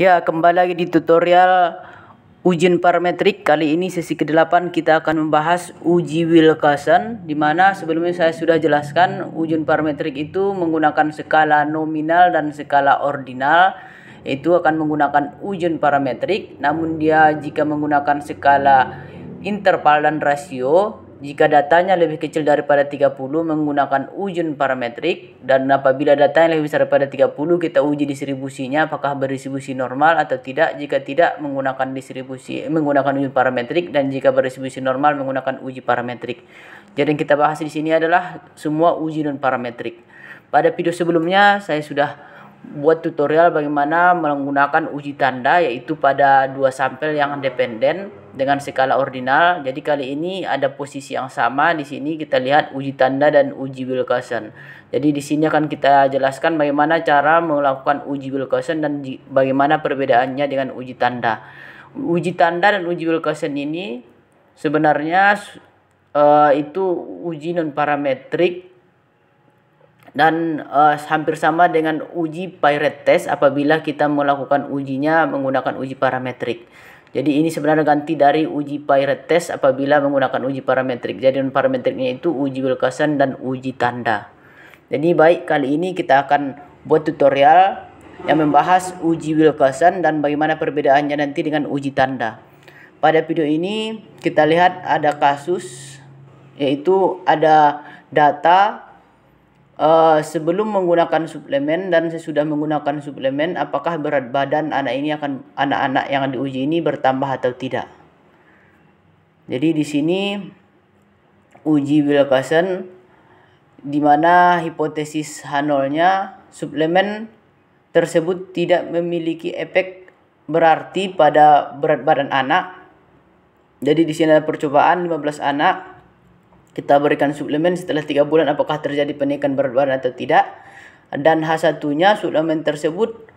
Ya, kembali lagi di tutorial ujian parametrik. Kali ini sesi ke-8 kita akan membahas uji Wilkinson, di mana sebelumnya saya sudah jelaskan ujian parametrik itu menggunakan skala nominal dan skala ordinal. Itu akan menggunakan ujian parametrik, namun dia jika menggunakan skala interval dan rasio, jika datanya lebih kecil daripada 30 menggunakan ujian parametrik, dan apabila datanya lebih besar daripada 30 kita uji distribusinya apakah berdistribusi normal atau tidak. Jika tidak menggunakan ujian parametrik, dan jika berdistribusi normal menggunakan uji parametrik. Jadi yang kita bahas di sini adalah semua uji non parametrik. Pada video sebelumnya saya sudah buat tutorial bagaimana menggunakan uji tanda, yaitu pada dua sampel yang dependen dengan skala ordinal. Jadi kali ini ada posisi yang sama. Di sini kita lihat uji tanda dan uji Wilkinson. Jadi di sini akan kita jelaskan bagaimana cara melakukan uji Wilkinson dan bagaimana perbedaannya dengan uji tanda. Uji tanda dan uji Wilkinson ini sebenarnya itu uji non parametrik dan hampir sama dengan uji Piret test apabila kita melakukan ujinya menggunakan uji parametrik. Jadi ini sebenarnya ganti dari uji Piret test apabila menggunakan uji parametrik. Jadi non parametriknya itu uji Wilkinson dan uji tanda. Jadi baik, kali ini kita akan buat tutorial yang membahas uji Wilkinson dan bagaimana perbedaannya nanti dengan uji tanda. Pada video ini kita lihat ada kasus, yaitu ada data sebelum menggunakan suplemen dan sesudah menggunakan suplemen, apakah berat badan anak-anak yang diuji ini bertambah atau tidak. Jadi di sini uji Wilkinson, di mana hipotesis H0-nya suplemen tersebut tidak memiliki efek berarti pada berat badan anak. Jadi di sini ada percobaan 15 anak. Kita berikan suplemen, setelah 3 bulan apakah terjadi peningkatan berat badan atau tidak. Dan H1-nya suplemen tersebut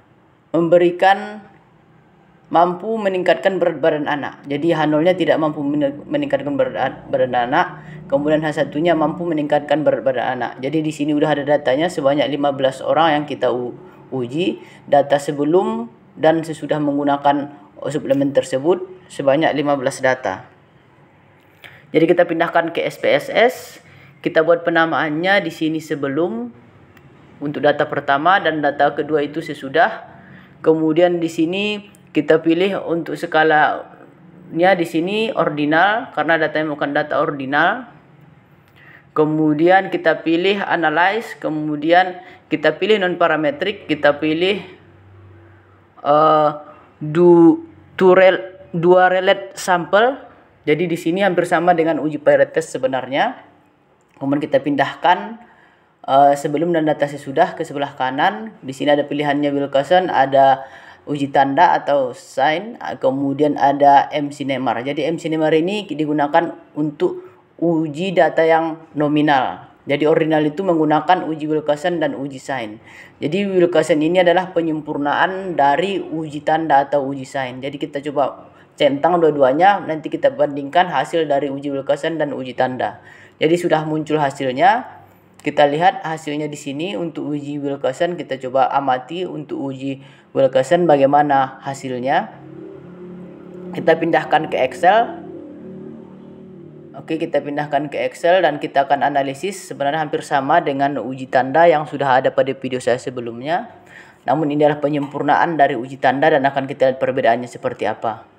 mampu meningkatkan berat badan anak. Jadi H0-nya tidak mampu meningkatkan berat badan anak. Kemudian H1-nya mampu meningkatkan berat badan anak. Jadi di sini udah ada datanya sebanyak 15 orang yang kita uji. Data sebelum dan sesudah menggunakan suplemen tersebut sebanyak 15 data. Jadi kita pindahkan ke SPSS, kita buat penamaannya di sini sebelum untuk data pertama dan data kedua itu sesudah. Kemudian di sini kita pilih untuk skalanya di sini ordinal karena datanya bukan data ordinal. Kemudian kita pilih analyze, kemudian kita pilih non parametrik, kita pilih dua relate sample. Jadi di sini hampir sama dengan uji Piret test sebenarnya. Kemudian kita pindahkan sebelum dan data sesudah ke sebelah kanan. Di sini ada pilihannya Wilkinson, ada uji tanda atau sign, kemudian ada M-Sinemar. Jadi M-Sinemar ini digunakan untuk uji data yang nominal. Jadi ordinal itu menggunakan uji Wilkinson dan uji sign. Jadi Wilkinson ini adalah penyempurnaan dari uji tanda atau uji sign. Jadi kita coba centang dua-duanya, nanti kita bandingkan hasil dari uji Wilkinson dan uji tanda. Jadi sudah muncul hasilnya. Kita lihat hasilnya di sini. Untuk uji Wilkinson kita coba amati untuk uji Wilkinson bagaimana hasilnya. Kita pindahkan ke Excel. Oke, kita pindahkan ke Excel dan kita akan analisis. Sebenarnya hampir sama dengan uji tanda yang sudah ada pada video saya sebelumnya. Namun ini adalah penyempurnaan dari uji tanda dan akan kita lihat perbedaannya seperti apa.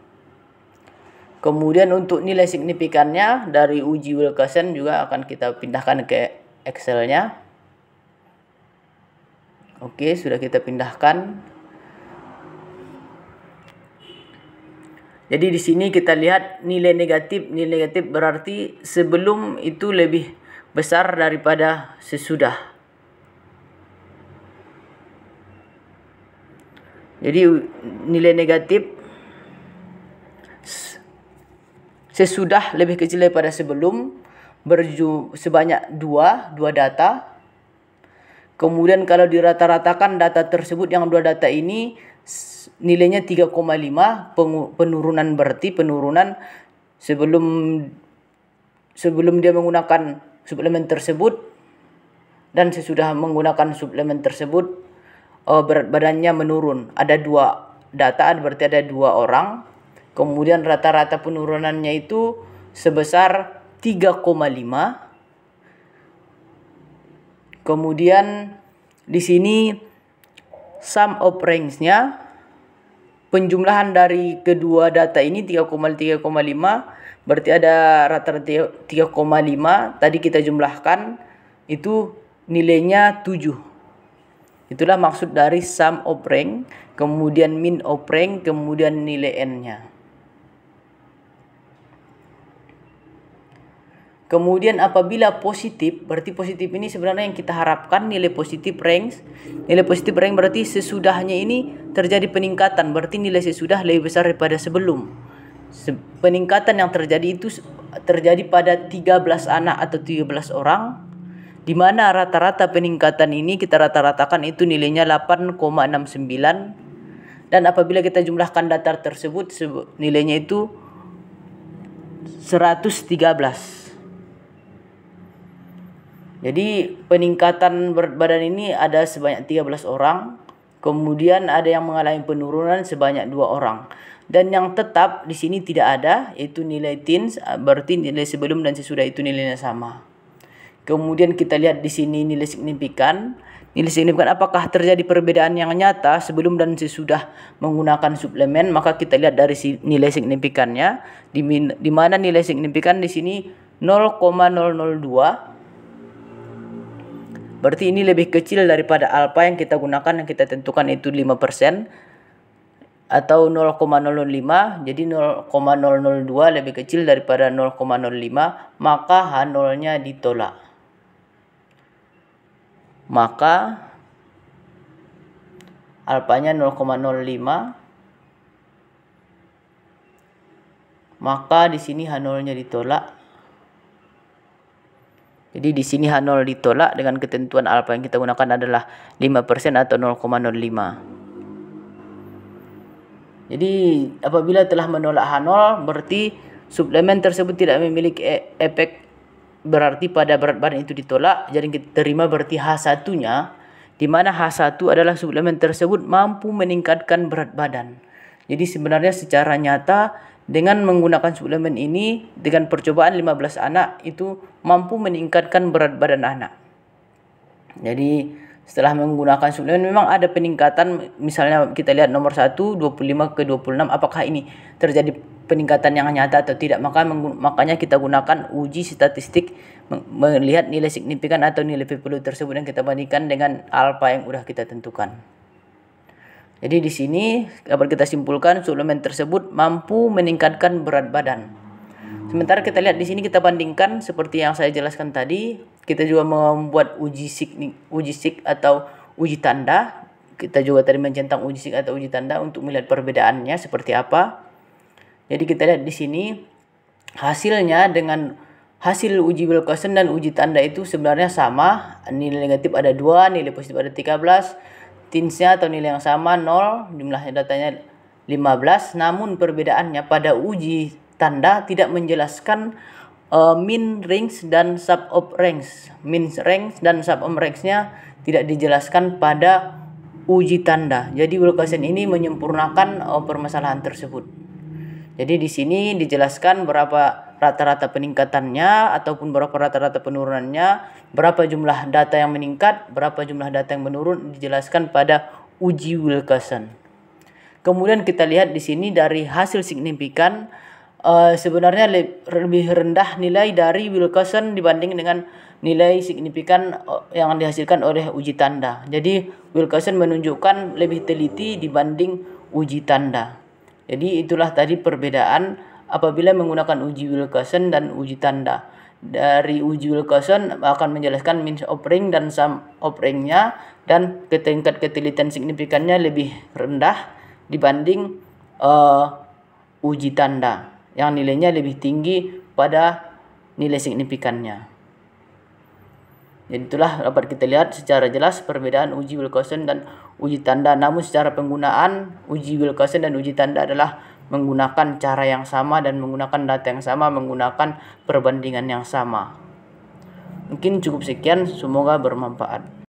Kemudian untuk nilai signifikannya dari uji Wilkinson juga akan kita pindahkan ke Excel-nya. Oke, sudah kita pindahkan. Jadi di sini kita lihat nilai negatif. Nilai negatif berarti sebelum itu lebih besar daripada sesudah. Jadi nilai negatif sesudah lebih kecil daripada sebelum, sebanyak dua data. Kemudian kalau dirata-ratakan data tersebut, yang dua data ini nilainya 3,5, penurunan berarti penurunan sebelum dia menggunakan suplemen tersebut dan sesudah menggunakan suplemen tersebut berat badannya menurun. Ada data berarti ada 2 orang. Kemudian rata-rata penurunannya itu sebesar 3,5. Kemudian di sini sum of ranks-nya, penjumlahan dari kedua data ini 3,5, berarti ada rata-rata 3,5. Tadi kita jumlahkan itu nilainya 7. Itulah maksud dari sum of rank, kemudian mean of rank, kemudian nilai n-nya. Kemudian apabila positif, berarti positif ini sebenarnya yang kita harapkan nilai positif ranks. Nilai positif rank berarti sesudahnya ini terjadi peningkatan, berarti nilai sesudah lebih besar daripada sebelum. Peningkatan yang terjadi itu terjadi pada 13 anak atau 13 orang, di mana rata-rata peningkatan ini kita rata-ratakan itu nilainya 8,69. Dan apabila kita jumlahkan data tersebut, nilainya itu 113. Jadi peningkatan berat badan ini ada sebanyak 13 orang. Kemudian ada yang mengalami penurunan sebanyak 2 orang. Dan yang tetap di sini tidak ada, yaitu nilai teens, berarti nilai sebelum dan sesudah itu nilainya sama. Kemudian kita lihat di sini nilai signifikan. Nilai signifikan apakah terjadi perbedaan yang nyata sebelum dan sesudah menggunakan suplemen? Maka kita lihat dari nilai signifikannya, di mana nilai signifikan di sini 0,002. Berarti ini lebih kecil daripada alfa yang kita gunakan, yang kita tentukan itu 5% atau 0,005. Jadi 0,002 lebih kecil daripada 0,05, maka H0-nya ditolak. Maka alfanya 0,05, maka di sini H0-nya ditolak. Jadi di sini H0 ditolak dengan ketentuan alfa yang kita gunakan adalah 5% atau 0,05. Jadi apabila telah menolak H0, berarti suplemen tersebut tidak memiliki efek berarti pada berat badan itu ditolak. Jadi kita terima berarti H1-nya, di mana H1 adalah suplemen tersebut mampu meningkatkan berat badan. Jadi sebenarnya secara nyata dengan menggunakan suplemen ini, dengan percobaan 15 anak itu mampu meningkatkan berat badan anak. Jadi setelah menggunakan suplemen memang ada peningkatan. Misalnya kita lihat nomor 1 25 ke 26, apakah ini terjadi peningkatan yang nyata atau tidak? Makanya kita gunakan uji statistik melihat nilai signifikan atau nilai p-value tersebut yang kita bandingkan dengan alfa yang sudah kita tentukan. Jadi di sini dapat kita simpulkan suplemen tersebut mampu meningkatkan berat badan. Sementara kita lihat di sini kita bandingkan seperti yang saya jelaskan tadi, kita juga membuat uji sik atau uji tanda. Kita juga tadi mencentang uji sik atau uji tanda untuk melihat perbedaannya seperti apa. Jadi kita lihat di sini hasilnya dengan hasil uji Wilcoxon dan uji tanda itu sebenarnya sama. Nilai negatif ada 2, nilai positif ada 13. Teens-nya atau nilai yang sama 0, jumlahnya datanya 15. Namun perbedaannya pada uji tanda tidak menjelaskan mean range dan sum of ranks. Mean range dan sum of ranks-nya tidak dijelaskan pada uji tanda. Jadi Wilcoxon ini menyempurnakan permasalahan tersebut. Jadi di sini dijelaskan berapa rata-rata peningkatannya ataupun berapa rata-rata penurunannya, berapa jumlah data yang meningkat, berapa jumlah data yang menurun, dijelaskan pada uji Wilcoxon. Kemudian kita lihat di sini dari hasil signifikan, sebenarnya lebih rendah nilai dari Wilcoxon dibanding dengan nilai signifikan yang dihasilkan oleh uji tanda. Jadi Wilcoxon menunjukkan lebih teliti dibanding uji tanda. Jadi itulah tadi perbedaan apabila menggunakan uji Wilcoxon dan uji tanda. Dari uji Wilcoxon akan menjelaskan mean of rank dan sum of rank-nya, dan tingkat ketelitian signifikannya lebih rendah dibanding uji tanda yang nilainya lebih tinggi pada nilai signifikannya. Jadi itulah dapat kita lihat secara jelas perbedaan uji Wilcoxon dan uji tanda. Namun secara penggunaan uji Wilcoxon dan uji tanda adalah menggunakan cara yang sama dan menggunakan data yang sama, menggunakan perbandingan yang sama. Mungkin cukup sekian, semoga bermanfaat.